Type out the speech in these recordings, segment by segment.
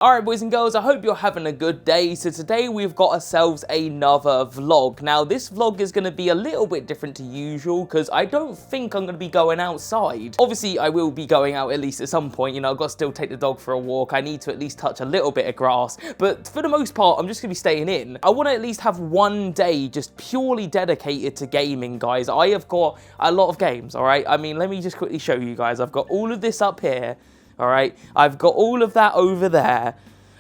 Alright boys and girls, I hope you're having a good day. So today we've got ourselves another vlog. Now this vlog is going to be a little bit different to usual because I don't think I'm going to be going outside. Obviously I will be going out at least at some point, you know, I've got to still take the dog for a walk. I need to at least touch a little bit of grass, but for the most part I'm just going to be staying in. I want to at least have one day just purely dedicated to gaming, guys. I have got a lot of games, alright? I mean, let me just quickly show you guys. I've got all of this up here. Alright, I've got all of that over there.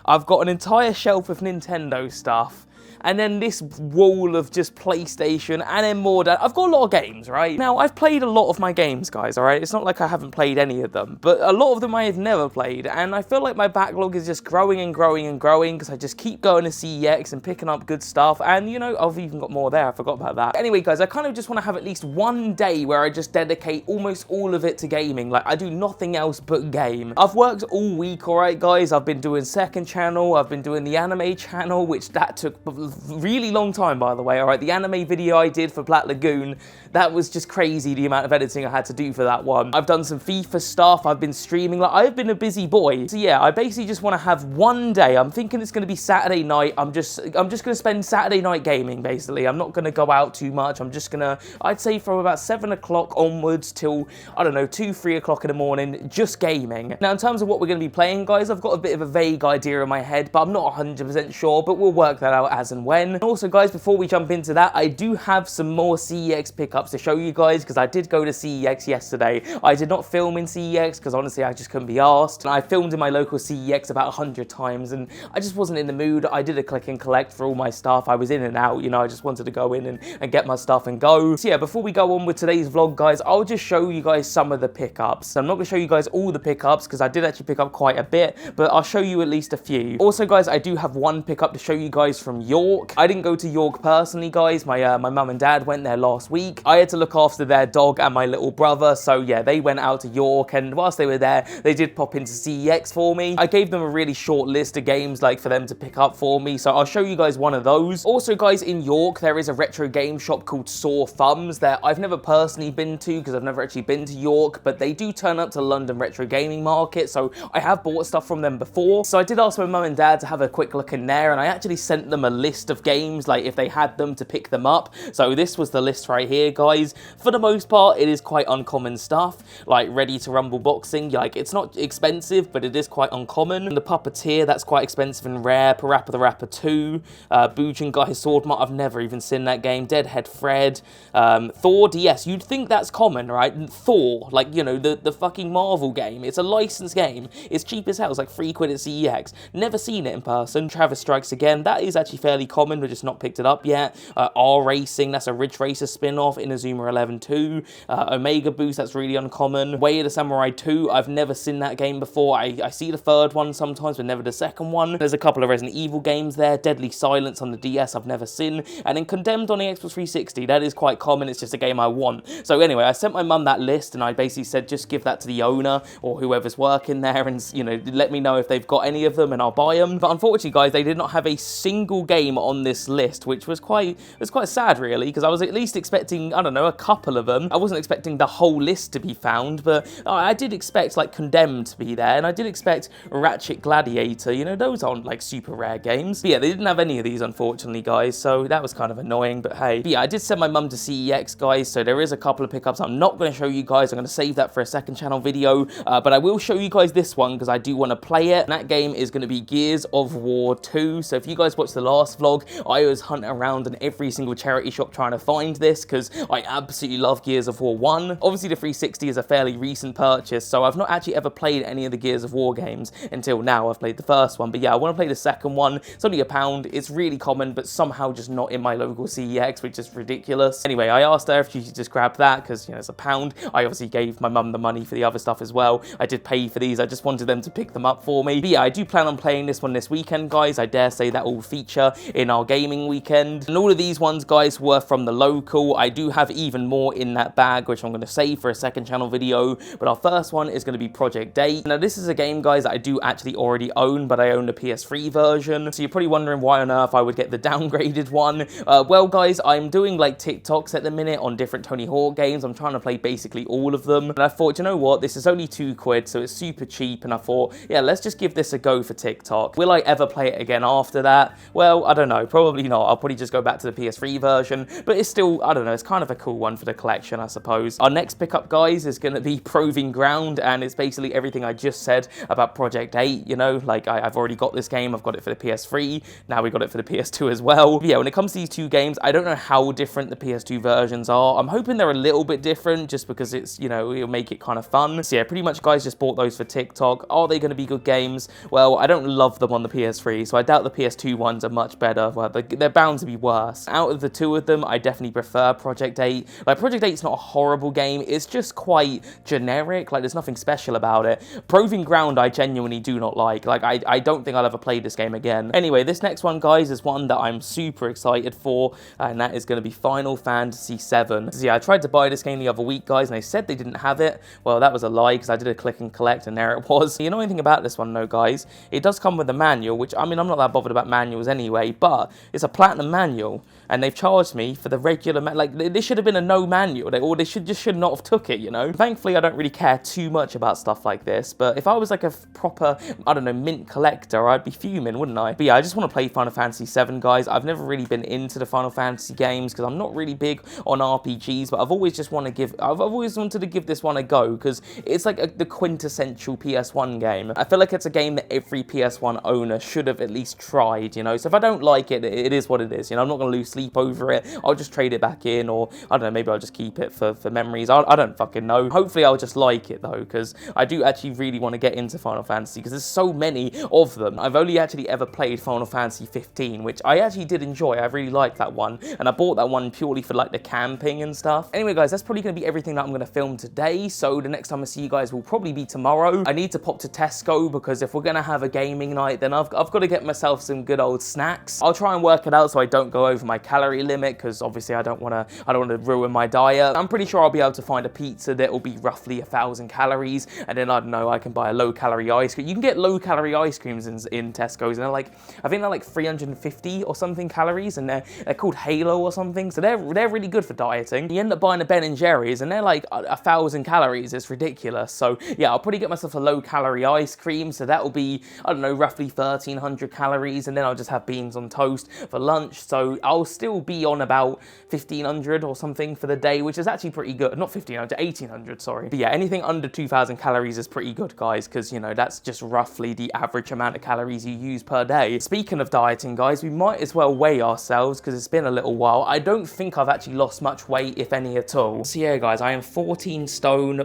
I've got an entire shelf of Nintendo stuff. And then this wall of just PlayStation, and then more. I've got a lot of games, right? Now, I've played a lot of my games, guys, all right? It's not like I haven't played any of them, but a lot of them I have never played, and I feel like my backlog is just growing and growing and growing, because I just keep going to CeX and picking up good stuff, and, you know, I've even got more there. I forgot about that. Anyway, guys, I kind of just want to have at least one day where I just dedicate almost all of it to gaming. Like, I do nothing else but game. I've worked all week, all right, guys? I've been doing second channel, I've been doing the anime channel, which that took really long time, by the way, all right? The anime video I did for Black Lagoon, that was just crazy, the amount of editing I had to do for that one. I've done some FIFA stuff, I've been streaming, like, I've been a busy boy. So yeah, I basically just want to have one day. I'm thinking it's going to be Saturday night. I'm just going to spend Saturday night gaming, basically. I'm not going to go out too much. I'm just going to, I'd say from about 7 o'clock onwards till, I don't know, 2, 3 o'clock in the morning, just gaming. Now, in terms of what we're going to be playing, guys, I've got a bit of a vague idea in my head, but I'm not 100% sure, but we'll work that out as and when. Also, guys, before we jump into that, I do have some more CeX pickups to show you guys, because I did go to CeX yesterday. I did not film in CeX, because honestly, I just couldn't be asked. And I filmed in my local CeX about 100 times, and I just wasn't in the mood. I did a click and collect for all my stuff. I was in and out, you know, I just wanted to go in and get my stuff and go. So yeah, before we go on with today's vlog, guys, I'll just show you guys some of the pickups. I'm not going to show you guys all the pickups, because I did actually pick up quite a bit, but I'll show you at least a few. Also, guys, I do have one pickup to show you guys from York. I didn't go to York personally, guys. My mum and dad went there last week. I had to look after their dog and my little brother, so yeah, they went out to York, and whilst they were there, they did pop into CeX for me. I gave them a really short list of games, like, for them to pick up for me, so I'll show you guys one of those. Also, guys, in York, there is a retro game shop called Sore Thumbs that I've never personally been to, because I've never actually been to York, but they do turn up to London retro gaming market, so I have bought stuff from them before. So I did ask my mum and dad to have a quick look in there, and I actually sent them a list of games, like, if they had them, to pick them up. So this was the list right here, guys. For the most part, it is quite uncommon stuff, like Ready to Rumble boxing. Like, it's not expensive, but it is quite uncommon. And the Puppeteer, that's quite expensive and rare. Parappa the Rapper 2, Boojin Guy Swordmart, I've never even seen that game. Deadhead Fred, Thor DS, you'd think that's common, right? And Thor, like, you know, the fucking Marvel game. It's a licensed game. It's cheap as hell. It's like £3 at CeX. Never seen it in person. Travis Strikes Again, that is actually fairly common. We've just not picked it up yet. R-Racing, that's a Ridge Racer spin-off. Inazuma 11 2. Omega Boost, that's really uncommon. Way of the Samurai 2, I've never seen that game before. I see the third one sometimes, but never the second one. There's a couple of Resident Evil games there. Deadly Silence on the DS, I've never seen. And then Condemned on the Xbox 360, that is quite common. It's just a game I want. So anyway, I sent my mum that list, and I basically said, just give that to the owner or whoever's working there, and, you know, let me know if they've got any of them, and I'll buy them. But unfortunately, guys, they did not have a single game on this list, which was quite sad, really, because I was at least expecting, I don't know, a couple of them. I wasn't expecting the whole list to be found, but I did expect, like, Condemned to be there, and I did expect Ratchet Gladiator. You know, those aren't, like, super rare games. But yeah, they didn't have any of these, unfortunately, guys, so that was kind of annoying, but hey. But yeah, I did send my mum to CeX, guys, so there is a couple of pickups I'm not going to show you guys. I'm going to save that for a second channel video, but I will show you guys this one, because I do want to play it. And that game is going to be Gears of War 2, so if you guys watched the last vlog, I was hunting around in every single charity shop trying to find this, because I absolutely love Gears of War 1. Obviously, the 360 is a fairly recent purchase, so I've not actually ever played any of the Gears of War games until now. I've played the first one, but yeah, I want to play the second one. It's only £1. It's really common, but somehow just not in my local CeX, which is ridiculous. Anyway, I asked her if she could just grab that, because, you know, it's £1. I obviously gave my mum the money for the other stuff as well. I did pay for these. I just wanted them to pick them up for me. But yeah, I do plan on playing this one this weekend, guys. I dare say that will feature in our gaming weekend. And all of these ones, guys, were from the local. I do have even more in that bag, which I'm going to save for a second channel video. But our first one is going to be Project 8. Now, this is a game, guys, that I do actually already own, but I own the PS3 version. So you're probably wondering why on earth I would get the downgraded one. Well, guys, I'm doing like TikToks at the minute on different Tony Hawk games. I'm trying to play basically all of them. And I thought, you know what? This is only £2, so it's super cheap. And I thought, yeah, let's just give this a go for TikTok. Will I ever play it again after that? Well, I don't know. Probably not. I'll probably just go back to the PS3 version. But it's still, I don't know, it's kind of a cool one for the collection, I suppose. Our next pickup, guys, is going to be Proving Ground. And it's basically everything I just said about Project 8. You know, like I've already got this game. I've got it for the PS3. Now we got it for the PS2 as well. But yeah, when it comes to these two games, I don't know how different the PS2 versions are. I'm hoping they're a little bit different just because it's, you know, it'll make it kind of fun. So yeah, pretty much, guys, just bought those for TikTok. Are they going to be good games? Well, I don't love them on the PS3, so I doubt the PS2 ones are much better. Well, they're bound to be worse. Out of the two of them, I definitely prefer Project 8. Like, Project 8's not a horrible game. It's just quite generic. Like, there's nothing special about it. Proving Ground, I genuinely do not like. Like, I don't think I'll ever play this game again. Anyway, this next one, guys, is one that I'm super excited for, and that is going to be Final Fantasy VII. So yeah, I tried to buy this game the other week, guys, and they said they didn't have it. Well, that was a lie, because I did a click and collect, and there it was. The annoying thing about this one, though, guys, it does come with a manual, which, I mean, I'm not that bothered about manuals anyway, but it's a platinum manual, and they've charged me for the regular, like, this should have been a no manual, or they should not have took it, you know? Thankfully, I don't really care too much about stuff like this, but if I was like a proper, I don't know, mint collector, I'd be fuming, wouldn't I? But yeah, I just want to play Final Fantasy VII, guys. I've never really been into the Final Fantasy games, because I'm not really big on RPGs, but I've always wanted to give this one a go, because it's like the quintessential PS1 game. I feel like it's a game that every PS1 owner should have at least tried, you know? So if I don't like it, it is what it is, you know? I'm not going to lose sleep over it. I'll just trade it back in, or, I don't know, maybe I'll just keep it for memories. I don't fucking know. Hopefully I'll just like it, though, because I do actually really want to get into Final Fantasy, because there's so many of them. I've only actually ever played Final Fantasy 15, which I actually did enjoy. I really liked that one, and I bought that one purely for, like, the camping and stuff. Anyway, guys, that's probably going to be everything that I'm going to film today, so the next time I see you guys will probably be tomorrow. I need to pop to Tesco, because if we're going to have a gaming night, then I've got to get myself some good old snacks. I'll try and work it out so I don't go over my calorie limit, because obviously I don't want to ruin my diet. I'm pretty sure I'll be able to find a pizza that will be roughly 1,000 calories, and then, I don't know, I can buy a low-calorie ice cream. You can get low-calorie ice creams in Tesco's, and they're like, I think they're like 350 or something calories, and they're called Halo or something, so they're really good for dieting. You end up buying a Ben & Jerry's, and they're like 1,000 calories. It's ridiculous. So yeah, I'll probably get myself a low-calorie ice cream, so that will be, I don't know, roughly 1,300 calories, and then I'll just have beans on toast for lunch, so I'll still be on about 1,500 or something for the day, which is actually pretty good. Not 1,500, 1,800, sorry. But yeah, anything under 2,000 calories is pretty good, guys, because, you know, that's just roughly the average amount of calories you use per day. Speaking of dieting, guys, we might as well weigh ourselves, because it's been a little while. I don't think I've actually lost much weight, if any at all. So yeah, guys, I am 14 stone,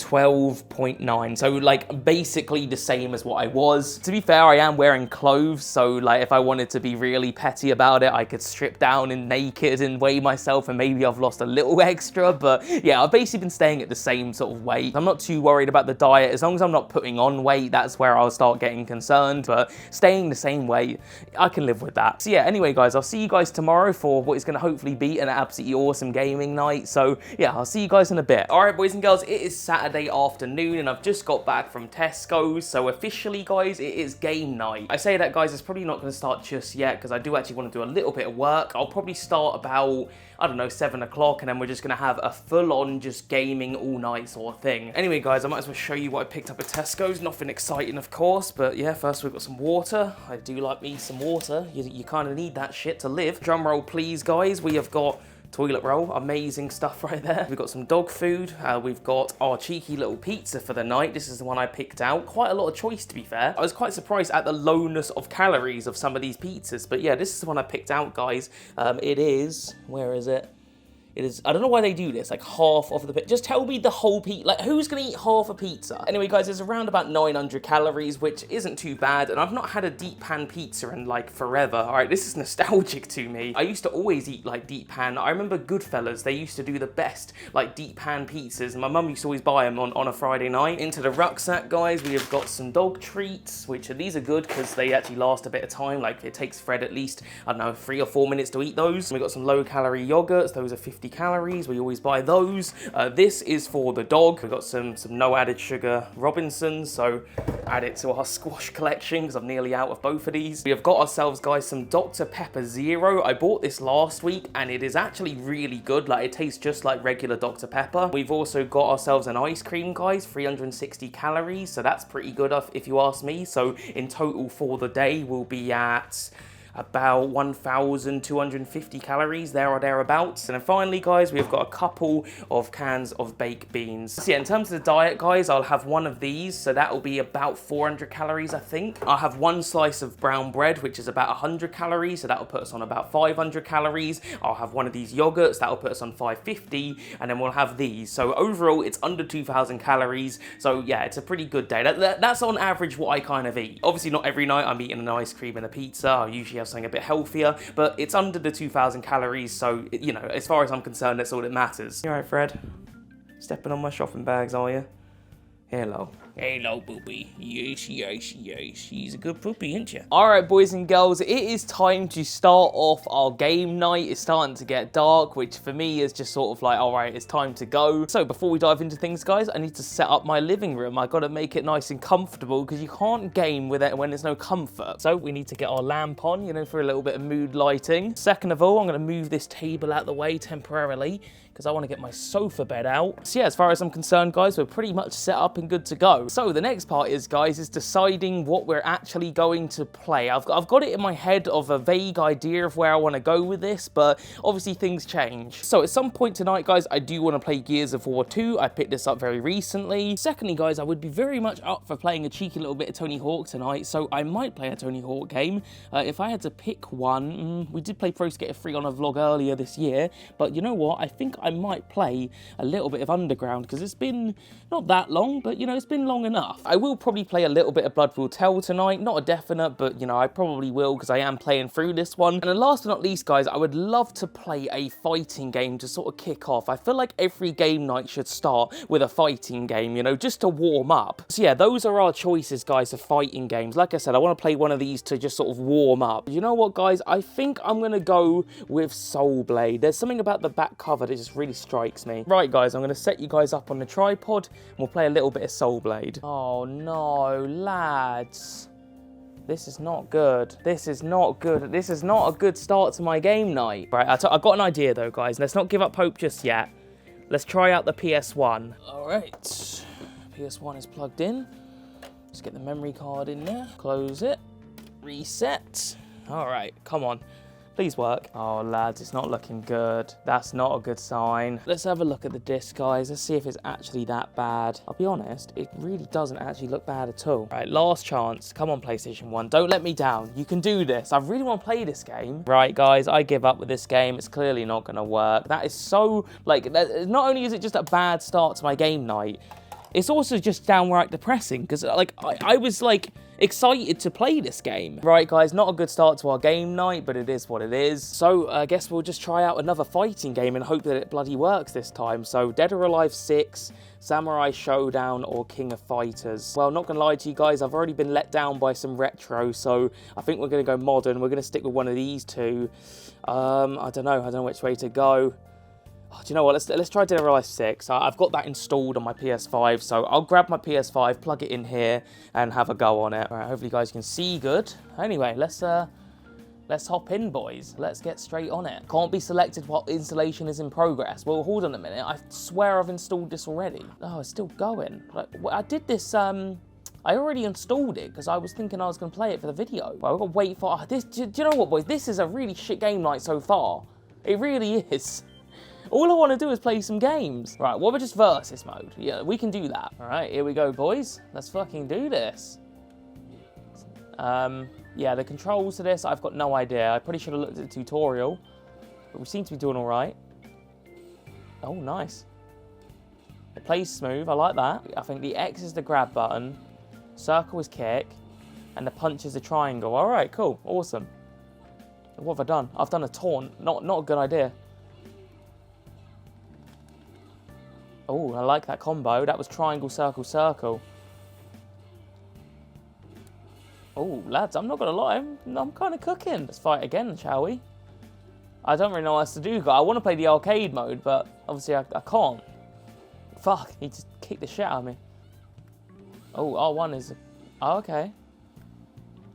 12.9, so like basically the same as what I was. To be fair, I am wearing clothes, so like if I wanted to be really petty about it, I could strip down and naked and weigh myself, and maybe I've lost a little extra, but yeah, I've basically been staying at the same sort of weight. I'm not too worried about the diet. As long as I'm not putting on weight, that's where I'll start getting concerned, but staying the same weight, I can live with that. So yeah, anyway, guys, I'll see you guys tomorrow for what is going to hopefully be an absolutely awesome gaming night. So yeah, I'll see you guys in a bit. All right, boys and girls, it is Saturday afternoon, and I've just got back from Tesco's, so officially, guys, it is game night. I say that, guys, it's probably not going to start just yet, because I do actually want to do a little bit of work. I'll probably start about, I don't know, 7 o'clock, and then we're just going to have a full-on just gaming all night sort of thing. Anyway, guys, I might as well show you what I picked up at Tesco's. Nothing exciting, of course, but yeah, first we've got some water. I do like me some water. You kind of need that shit to live. Drum roll, please, guys. We have got toilet roll, amazing stuff right there. We've got some dog food. We've got our cheeky little pizza for the night. This is the one I picked out. Quite a lot of choice, to be fair. I was quite surprised at the lowness of calories of some of these pizzas, but yeah, this is the one I picked out, guys. It is, where is it? It is, I don't know why they do this, like half of the pizza. Just tell me the whole pizza, like who's gonna eat half a pizza? Anyway guys, it's around about 900 calories, which isn't too bad, and I've not had a deep pan pizza in like forever. All right, this is nostalgic to me. I used to always eat like deep pan. I remember Goodfellas, they used to do the best like deep pan pizzas, and my mum used to always buy them on a Friday night. Into the rucksack guys, we have got some dog treats, which these are good because they actually last a bit of time. Like it takes Fred at least, I don't know, 3 or 4 minutes to eat those. We got some low calorie yogurts, those are 50 calories, we always buy those. This is for the dog. We've got some no added sugar Robinsons, so add it to our squash collection because I'm nearly out of both of these. We have got ourselves guys some Dr. Pepper Zero. I bought this last week and it is actually really good. Like it tastes just like regular Dr. Pepper. We've also got ourselves an ice cream guys, 360 calories, so that's pretty good if you ask me. So in total for the day we'll be at about 1,250 calories, there or thereabouts. And then finally, guys, we've got a couple of cans of baked beans. So yeah, in terms of the diet, guys, I'll have one of these, so that will be about 400 calories, I think. I'll have one slice of brown bread, which is about 100 calories, so that'll put us on about 500 calories. I'll have one of these yogurts, that'll put us on 550, and then we'll have these. So overall, it's under 2,000 calories, so yeah, it's a pretty good day. That's on average what I kind of eat. Obviously, not every night I'm eating an ice cream and a pizza. I usually have something a bit healthier, but it's under the 2,000 calories, so, you know, as far as I'm concerned, that's all that matters. You alright, Fred? Stepping on my shopping bags, are you? Hello. Hello, poopy. Yes, yes, yes. She's a good poopy, isn't you? Alright, boys and girls, it is time to start off our game night. It's starting to get dark, which for me is just sort of like, alright, it's time to go. So before we dive into things, guys, I need to set up my living room. I gotta make it nice and comfortable because you can't game with it when there's no comfort. So we need to get our lamp on, you know, for a little bit of mood lighting. Second of all, I'm gonna move this table out the way temporarily because I want to get my sofa bed out. So yeah, as far as I'm concerned, guys, we're pretty much set up and good to go. So the next part is, guys, is deciding what we're actually going to play. I've got it in my head of a vague idea of where I want to go with this, but obviously things change. So at some point tonight, guys, I do want to play Gears of War 2. I picked this up very recently. Secondly, guys, I would be very much up for playing a cheeky little bit of Tony Hawk tonight, so I might play a Tony Hawk game. If I had to pick one, we did play Pro Skater 3 on a vlog earlier this year, but you know what? I think I might play a little bit of Underground because it's been not that long, but you know, it's been long enough. I will probably play a little bit of Blood Will Tell tonight, not a definite, but you know, I probably will because I am playing through this one. And then last but not least, guys, I would love to play a fighting game to sort of kick off. I feel like every game night should start with a fighting game, you know, just to warm up. So yeah, those are our choices, guys, of fighting games. Like I said, I want to play one of these to just sort of warm up. You know what, guys? I think I'm going to go with Soul Blade. There's something about the back cover that just really strikes me. Right, guys, I'm going to set you guys up on the tripod and we'll play a little bit of Soul Blade. Oh no, lads. This is not good. This is not good. This is not a good start to my game night. Right, I've got an idea though, guys. Let's not give up hope just yet. Let's try out the PS1. All right, PS1 is plugged in. Let's get the memory card in there. Close it. Reset. All right, come on. Please work. Oh, lads, it's not looking good. That's not a good sign. Let's have a look at the disc, guys. Let's see if it's actually that bad. I'll be honest, it really doesn't actually look bad at all. Right, last chance. Come on, PlayStation 1. Don't let me down. You can do this. I really want to play this game. Right, guys, I give up with this game. It's clearly not going to work. That is so, like, not only is it just a bad start to my game night, it's also just downright depressing because, like, I was, like, excited to play this game. Right, guys, not a good start to our game night, but it is what it is. So, I guess we'll just try out another fighting game and hope that it bloody works this time. So, Dead or Alive 6, Samurai Showdown, or King of Fighters. Well, not gonna lie to you guys, I've already been let down by some retro, so I think we're gonna go modern. We're gonna stick with one of these two. I don't know which way to go. Oh, do you know what? Let's try Dead or Alive 6. I've got that installed on my PS5, so I'll grab my PS5, plug it in here, and have a go on it. All right, hopefully you guys can see good. Anyway, let's hop in, boys. Let's get straight on it. Can't be selected while installation is in progress. Well, hold on a minute. I swear I've installed this already. Oh, it's still going. Like, I did this, I already installed it because I was thinking I was going to play it for the video. Well, I've got to wait for this. Do you know what, boys? This is a really shit game night so far. It really is. All I want to do is play some games. Right, what about just versus mode? Yeah, we can do that. All right, here we go, boys. Let's fucking do this. Yeah, the controls to this, I've got no idea. I probably should have looked at the tutorial, but we seem to be doing all right. Oh, nice. It plays smooth. I like that. I think the X is the grab button. Circle is kick. And the punch is the triangle. All right, cool. Awesome. What have I done? I've done a taunt. Not a good idea. Oh, I like that combo. That was triangle, circle, circle. Oh, lads, I'm not going to lie. I'm kind of cooking. Let's fight again, shall we? I don't really know what else to do. I want to play the arcade mode, but obviously I can't. Fuck, he just kicked the shit out of me. Oh, R1 is... Oh, okay.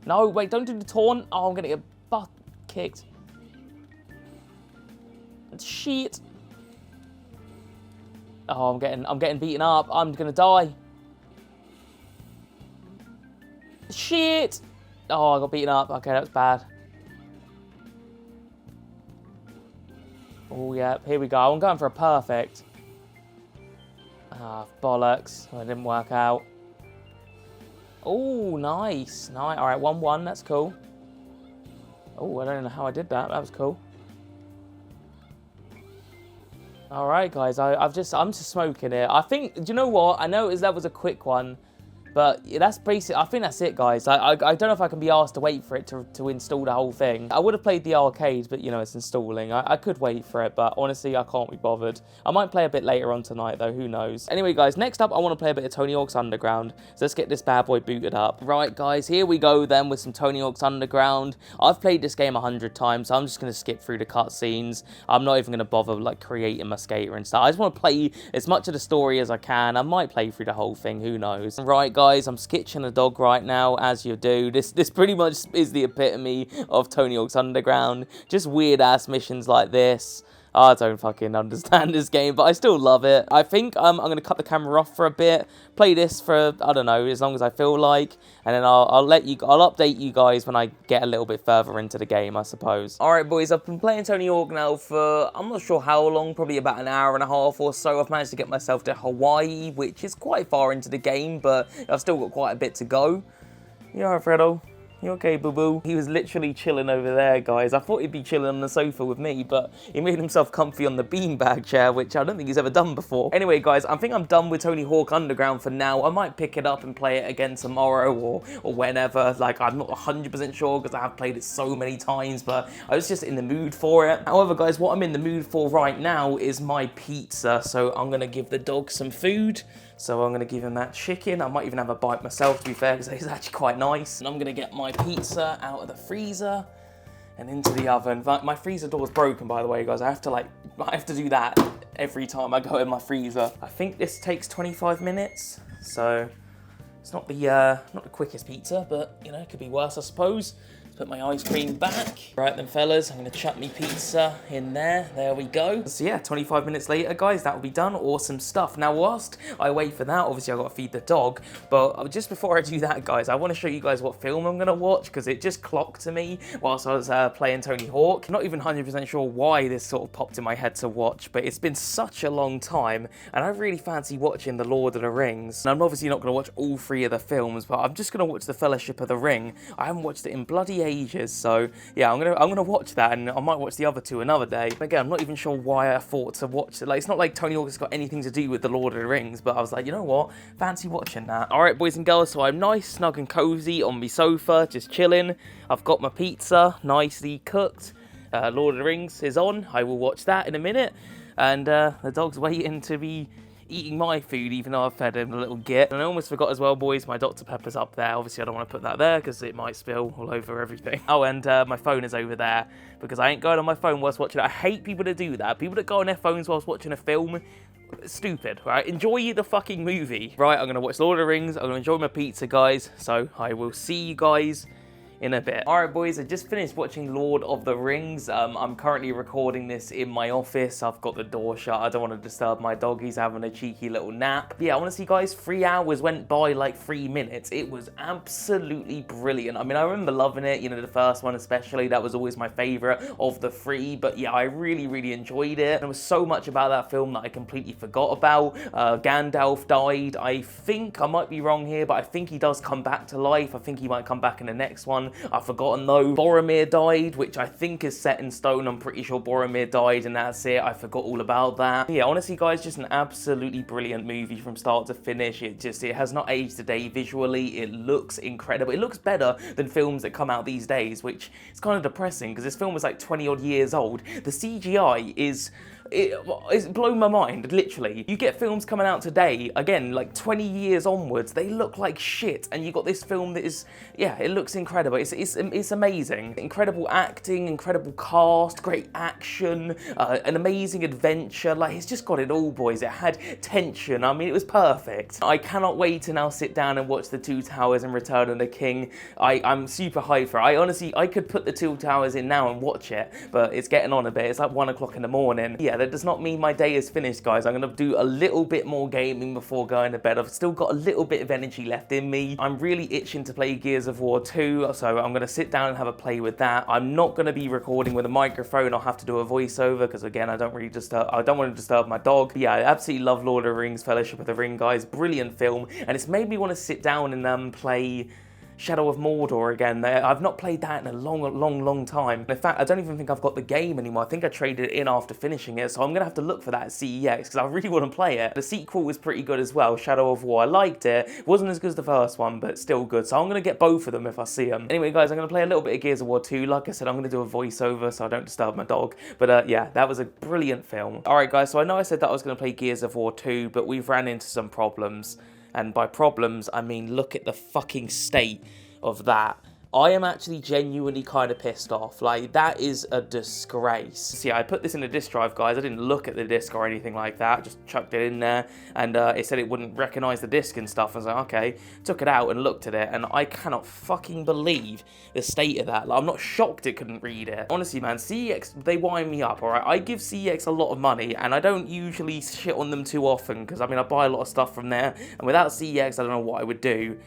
No, wait, don't do the taunt. Oh, I'm going to get butt kicked. Shit. Oh, I'm getting beaten up. I'm going to die. Shit. Oh, I got beaten up. Okay, that was bad. Oh, yeah, here we go. I'm going for a perfect. Ah, bollocks. Well, it didn't work out. Oh, nice. Nice. All right, 1-1. That's cool. Oh, I don't know how I did that. That was cool. All right, guys. I'm just smoking it. I think, do you know what? I know that was a quick one. But that's basically, I think that's it, guys. I don't know if I can be asked to wait for it to install the whole thing. I would have played the arcade, but, you know, it's installing. I could wait for it, but honestly, I can't be bothered. I might play a bit later on tonight, though. Who knows? Anyway, guys, next up, I want to play a bit of Tony Hawk's Underground. So let's get this bad boy booted up. Right, guys, here we go, then, with some Tony Hawk's Underground. I've played this game 100 times, so I'm just going to skip through the cutscenes. I'm not even going to bother, like, creating my skater and stuff. I just want to play as much of the story as I can. I might play through the whole thing. Who knows? Right, guys. I'm skitching a dog right now, as you do. This pretty much is the epitome of Tony Hawk's Underground. Just weird-ass missions like this. I don't fucking understand this game, but I still love it. I think I'm going to cut the camera off for a bit, play this for, I don't know, as long as I feel like, and then I'll update you guys when I get a little bit further into the game, I suppose. Alright, boys, I've been playing Tony Hawk now for, I'm not sure how long, probably about an hour and a half or so. I've managed to get myself to Hawaii, which is quite far into the game, but I've still got quite a bit to go. You alright, Fredo? You okay, boo-boo? He was literally chilling over there, guys. I thought he'd be chilling on the sofa with me, but he made himself comfy on the beanbag chair, which I don't think he's ever done before. Anyway, guys, I think I'm done with Tony Hawk Underground for now. I might pick it up and play it again tomorrow or whenever. Like, I'm not 100% sure because I have played it so many times, but I was just in the mood for it. However, guys, what I'm in the mood for right now is my pizza, so I'm going to give the dog some food. So I'm going to give him that chicken. I might even have a bite myself, to be fair, because it's actually quite nice. And I'm going to get my pizza out of the freezer and into the oven. My freezer door's broken, by the way, guys. I have to do that every time I go in my freezer. I think this takes 25 minutes, so it's not the quickest pizza, but, you know, it could be worse, I suppose. Put my ice cream back. Right then, fellas, I'm going to chuck my pizza in there. There we go. So yeah, 25 minutes later, guys, that will be done. Awesome stuff. Now, whilst I wait for that, obviously I've got to feed the dog. But just before I do that, guys, I want to show you guys what film I'm going to watch, because it just clocked to me whilst I was playing Tony Hawk. I'm not even 100% sure why this sort of popped in my head to watch, but it's been such a long time, and I really fancy watching The Lord of the Rings. And I'm obviously not going to watch all 3 of the films, but I'm just going to watch The Fellowship of the Ring. I haven't watched it in bloody ages, so yeah, I'm gonna watch that, and I might watch the other 2 another day. But again, I'm not even sure why I thought to watch it. Like, it's not like Tony Hawk has got anything to do with The Lord of the Rings, but I was like, you know what, fancy watching that. Alright, boys and girls, so I'm nice, snug and cozy on my sofa, just chilling. I've got my pizza, nicely cooked. Lord of the Rings is on. I will watch that in a minute, and the dog's waiting to be eating my food, even though I've fed him a little git. And I almost forgot as well, boys, my Dr. Pepper's up there. Obviously, I don't want to put that there because it might spill all over everything. Oh, and my phone is over there because I ain't going on my phone whilst watching it. I hate people that do that. People that go on their phones whilst watching a film. Stupid, right? Enjoy the fucking movie. Right, I'm going to watch Lord of the Rings. I'm going to enjoy my pizza, guys. So I will see you guys in a bit. Alright, boys, I just finished watching Lord of the Rings. I'm currently recording this in my office. I've got the door shut. I don't want to disturb my dog. He's having a cheeky little nap. But yeah, honestly, guys, 3 hours went by like 3 minutes. It was absolutely brilliant. I mean, I remember loving it. You know, the first one especially. That was always my favourite of the 3. But yeah, I really, really enjoyed it. There was so much about that film that I completely forgot about. Gandalf died. I think, I might be wrong here, but I think he does come back to life. I think he might come back in the next one. one. I've forgotten though. Boromir died, which I think is set in stone. I'm pretty sure Boromir died and that's it. I forgot all about that. Yeah, honestly guys, just an absolutely brilliant movie from start to finish. It has not aged a day visually. It looks incredible. It looks better than films that come out these days, which is kind of depressing because this film was like 20 odd years old. The CGI it's blown my mind, literally. You get films coming out today, again, like 20 years onwards, they look like shit, and you got this film that is, yeah, it looks incredible. It's amazing. Incredible acting, incredible cast, great action, an amazing adventure. Like, it's just got it all, boys. It had tension. I mean, it was perfect. I cannot wait to now sit down and watch The Two Towers and Return of the King. I'm super hyped for it. I could put The Two Towers in now and watch it, but it's getting on a bit. It's like 1 o'clock in the morning. Yeah, that does not mean my day is finished, guys. I'm going to do a little bit more gaming before going to bed. I've still got a little bit of energy left in me. I'm really itching to play Gears of War 2, so I'm going to sit down and have a play with that. I'm not going to be recording with a microphone. I'll have to do a voiceover because, again, I don't want to disturb my dog. But yeah, I absolutely love Lord of the Rings, Fellowship of the Ring, guys. Brilliant film, and it's made me want to sit down and play Shadow of Mordor again. I've not played that in a long time. In fact, I don't even think I've got the game anymore. I think I traded it in after finishing it, so I'm gonna have to look for that at CEX because I really want to play it. The sequel was pretty good as well, Shadow of War. I liked it. It wasn't as good as the first one, but still good. So I'm gonna get both of them if I see them. Anyway, guys, I'm gonna play a little bit of Gears of War 2. Like I said, I'm gonna do a voiceover so I don't disturb my dog. But yeah, that was a brilliant film. All right, guys. So I know I said that I was gonna play Gears of War 2, but we've ran into some problems. And by problems, I mean look at the fucking state of that. I am actually genuinely kind of pissed off. Like, that is a disgrace. See, I put this in a disk drive, guys. I didn't look at the disk or anything like that. Just chucked it in there, and it said it wouldn't recognize the disk and stuff. I was like, okay. Took it out and looked at it, and I cannot fucking believe the state of that. Like, I'm not shocked it couldn't read it. Honestly, man, CeX, they wind me up, alright? I give CeX a lot of money, and I don't usually shit on them too often, because, I mean, I buy a lot of stuff from there, and without CeX, I don't know what I would do.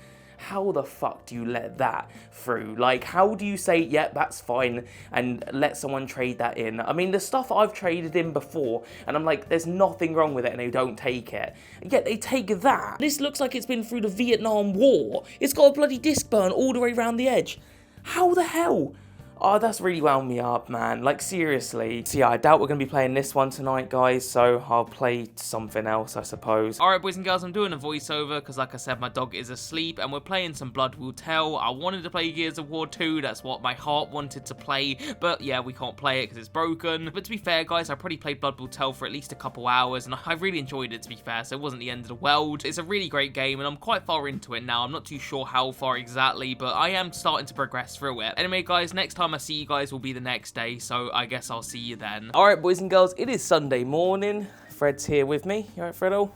How the fuck do you let that through? Like, how do you say, yeah, that's fine, and let someone trade that in? I mean, the stuff I've traded in before, and I'm like, there's nothing wrong with it, and they don't take it. And yet they take that. This looks like it's been through the Vietnam War. It's got a bloody disc burn all the way around the edge. How the hell? Oh, that's really wound me up, man. Like, seriously. So, yeah, I doubt we're going to be playing this one tonight, guys, so I'll play something else, I suppose. Alright, boys and girls, I'm doing a voiceover, because, like I said, my dog is asleep, and we're playing some Blood Will Tell. I wanted to play Gears of War 2, that's what my heart wanted to play, but, yeah, we can't play it because it's broken. But to be fair, guys, I probably played Blood Will Tell for at least a couple hours, and I really enjoyed it, to be fair, so it wasn't the end of the world. It's a really great game, and I'm quite far into it now. I'm not too sure how far exactly, but I am starting to progress through it. Anyway, guys, next time I see you guys will be the next day, so I guess I'll see you then. Alright, boys and girls, it is Sunday morning. Fred's here with me. You alright, Fredo?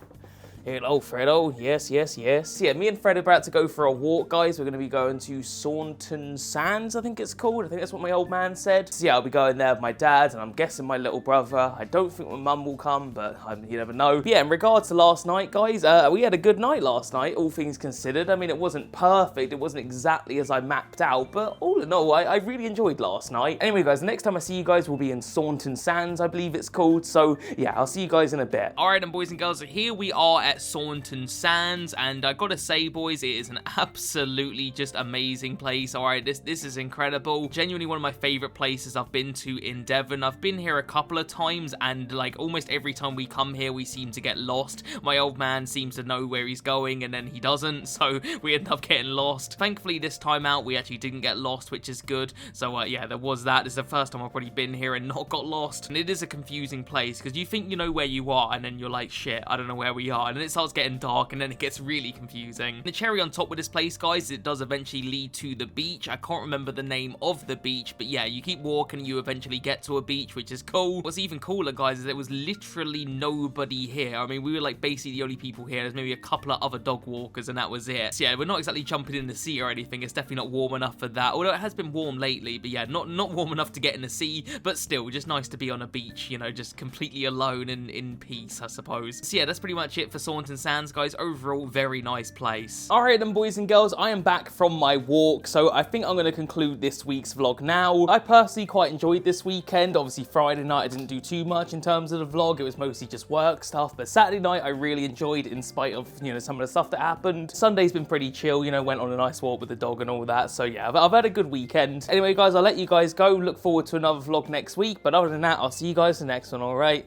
Hello, Fredo. Yes, yes, yes. Yeah, me and Fred are about to go for a walk, guys. We're going to be going to Saunton Sands, I think it's called. I think that's what my old man said. So yeah, I'll be going there with my dad, and I'm guessing my little brother. I don't think my mum will come, but you never know. But yeah, in regards to last night, guys, we had a good night last night, all things considered. I mean, it wasn't perfect. It wasn't exactly as I mapped out, but all in all, I really enjoyed last night. Anyway, guys, the next time I see you guys will be in Saunton Sands, I believe it's called. So yeah, I'll see you guys in a bit. All right, and boys and girls, so here we are at Saunton Sands, and I gotta say, boys, it is an absolutely just amazing place. All right, this is incredible. Genuinely one of my favorite places I've been to in Devon. I've been here a couple of times, and like almost every time we come here, we seem to get lost. My old man seems to know where he's going, and then he doesn't, so we end up getting lost. Thankfully, this time out, we actually didn't get lost, which is good. So yeah, there was that. This is the first time I've probably been here and not got lost, and it is a confusing place because you think you know where you are, and then you're like, shit, I don't know where we are, and then it starts getting dark, and then it gets really confusing. The cherry on top with this place, guys, it does eventually lead to the beach. I can't remember the name of the beach, but yeah, you keep walking and you eventually get to a beach, which is cool. What's even cooler, guys, is there was literally nobody here. I mean, we were like basically the only people here. There's maybe a couple of other dog walkers, and that was it. So yeah, we're not exactly jumping in the sea or anything. It's definitely not warm enough for that, although it has been warm lately, but yeah, not warm enough to get in the sea, but still just nice to be on a beach, you know, just completely alone and in peace, I suppose. So yeah, that's pretty much it for Taunton Sands, guys. Overall, very nice place. Alright then, boys and girls, I am back from my walk, so I think I'm going to conclude this week's vlog now. I personally quite enjoyed this weekend. Obviously, Friday night I didn't do too much in terms of the vlog. It was mostly just work stuff, but Saturday night I really enjoyed in spite of, you know, some of the stuff that happened. Sunday's been pretty chill, you know, went on a nice walk with the dog and all that, so yeah, I've had a good weekend. Anyway, guys, I'll let you guys go. Look forward to another vlog next week, but other than that, I'll see you guys in the next one, alright?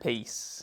Peace.